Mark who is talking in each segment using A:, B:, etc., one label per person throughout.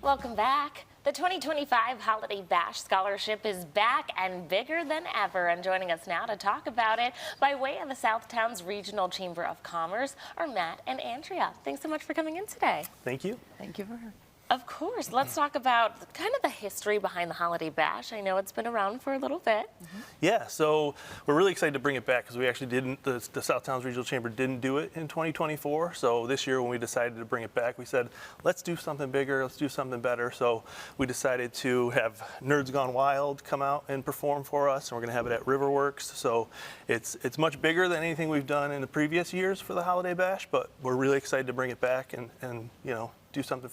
A: Welcome back. The 2025 Holiday Bash Scholarship is back and bigger than ever. And joining us now to talk about it by way of the Southtowns Regional Chamber of Commerce are Matt and Andrea. Thanks so much for coming in today.
B: Thank you.
C: Thank you for her.
A: Of course. Let's talk about kind of the history behind the Holiday Bash. I know it's been around for a little bit.
B: Yeah, so we're really excited to bring it back because we actually didn't, the Southtowns Regional Chamber didn't do it in 2024. So this year when we decided to bring it back, we said, let's do something bigger, let's do something better. So we decided to have Nerds Gone Wild come out and perform for us, and we're going to have it at Riverworks. So it's much bigger than anything we've done in the previous years for the Holiday Bash, but we're really excited to bring it back and you know, do something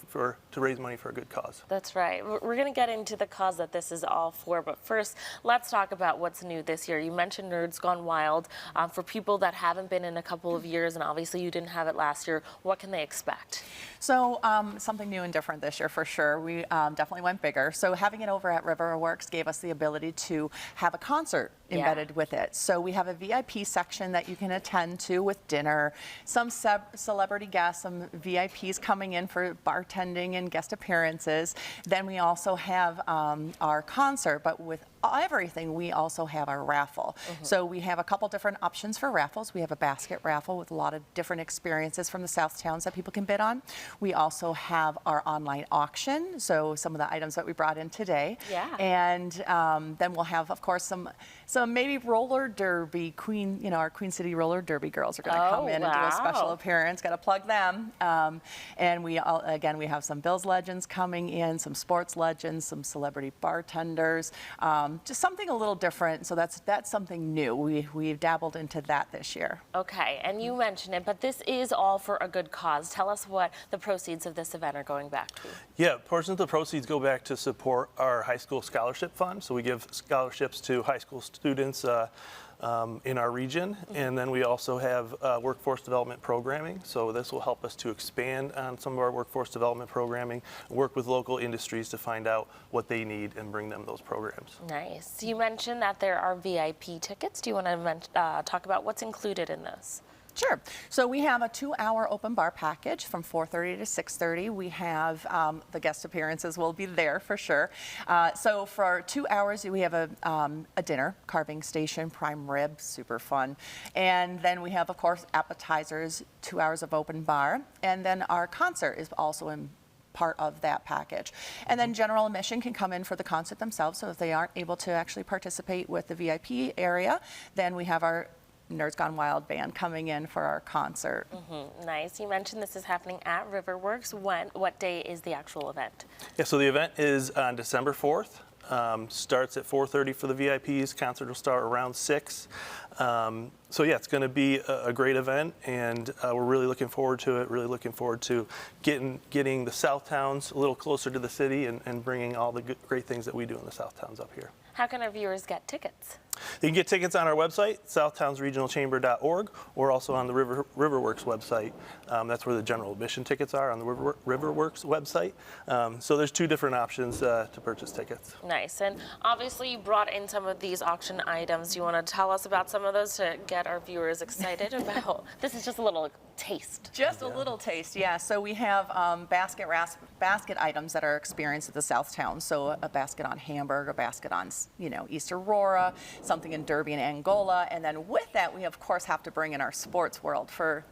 B: to raise money for a good cause.
A: That's right. We're going to get into the cause that this is all for, but first, let's talk about what's new this year. You mentioned Nerds Gone Wild. For people that haven't been in a couple of years, and obviously you didn't have it last year, what can they expect?
C: So something new and different this year for sure. We definitely went bigger. So having it over at Riverworks gave us the ability to have a concert embedded with it. So we have a VIP section that you can attend to with dinner, some celebrity guests, some VIPs coming in for bartending and guest appearances. Then we also have our concert, but with everything, we also have our raffle. So we have a couple different options for raffles. We have a basket raffle with a lot of different experiences from the Southtowns that people can bid on. We also have our online auction, so some of the items that we brought in today.
A: Yeah.
C: And then we'll have, of course, some maybe roller derby, our Queen City roller derby girls are going to come in and do a special appearance. Got to plug them. And we have some Bills legends coming in, some sports legends, some celebrity bartenders. Just something a little different, so that's something new. We've dabbled into that this year.
A: Okay, and you mentioned it, but this is all for a good cause. Tell us what the proceeds of this event are going back to.
B: Yeah, portions of the proceeds go back to support our high school scholarship fund. So we give scholarships to high school students in our region, and then we also have workforce development programming. So this will help us to expand on some of our workforce development programming, work with local industries to find out what they need and bring them those programs.
A: Nice. You mentioned that there are VIP tickets. Do you want to talk about what's included in this?
C: Sure. So we have a 2-hour open bar package from 4:30 to 6:30. We have the guest appearances will be there for sure. So for 2 hours, we have a dinner, carving station, prime rib, super fun. And then we have, of course, appetizers, 2 hours of open bar. And then our concert is also in part of that package. And then general admission can come in for the concert themselves. So if they aren't able to actually participate with the VIP area, then we have our Nerds Gone Wild band coming in for our concert.
A: Nice. You mentioned this is happening at Riverworks. What day is the actual event?
B: Yeah, so the event is on December 4th. Starts at 4:30 for the VIPs. Concert will start around 6. So yeah, it's going to be a great event, and we're really looking forward to it. Really looking forward to getting the Southtowns a little closer to the city and bringing all the great things that we do in the Southtowns up here.
A: How can our viewers get tickets?
B: You can get tickets on our website, southtownsregionalchamber.org, or also on the Riverworks website. That's where the general admission tickets are, on the Riverworks website. So there's 2 different options to purchase tickets.
A: Nice. And obviously you brought in some of these auction items. You want to tell us about some of those to get our viewers excited about? This is just a little taste.
C: Just a little taste, yeah. So we have basket items that are experienced at the Southtowns. So a basket on Hamburg, a basket on, East Aurora, something in Derby and Angola, and then with that, we of course have to bring in our sports world for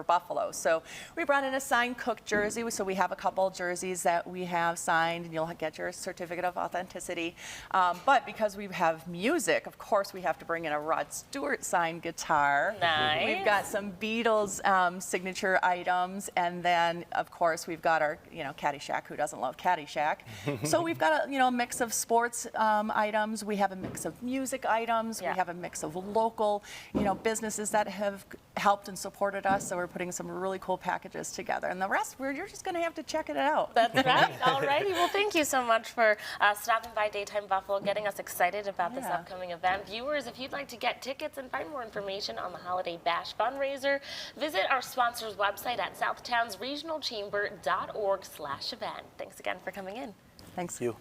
C: Buffalo. So we brought in a signed Cook jersey. So we have a couple jerseys that we have signed, and you'll get your certificate of authenticity. But because we have music, of course, we have to bring in a Rod Stewart signed guitar.
A: Nice.
C: We've got some Beatles signature items, and then of course we've got our Caddyshack. Who doesn't love Caddyshack? So we've got a mix of sports items. We have a mix of music items.
A: Yeah.
C: We have a mix of local businesses that have helped and supported us. So we're putting some really cool packages together, and the rest you're just going to have to check it out.
A: That's right. Alrighty. Well, thank you so much for stopping by Daytime Buffalo, getting us excited about this upcoming event. Viewers, if you'd like to get tickets and find more information on the Holiday Bash Fundraiser, visit our sponsor's website at southtownsregionalchamber.org/event. Thanks again for coming in.
C: Thanks.
B: Thank you.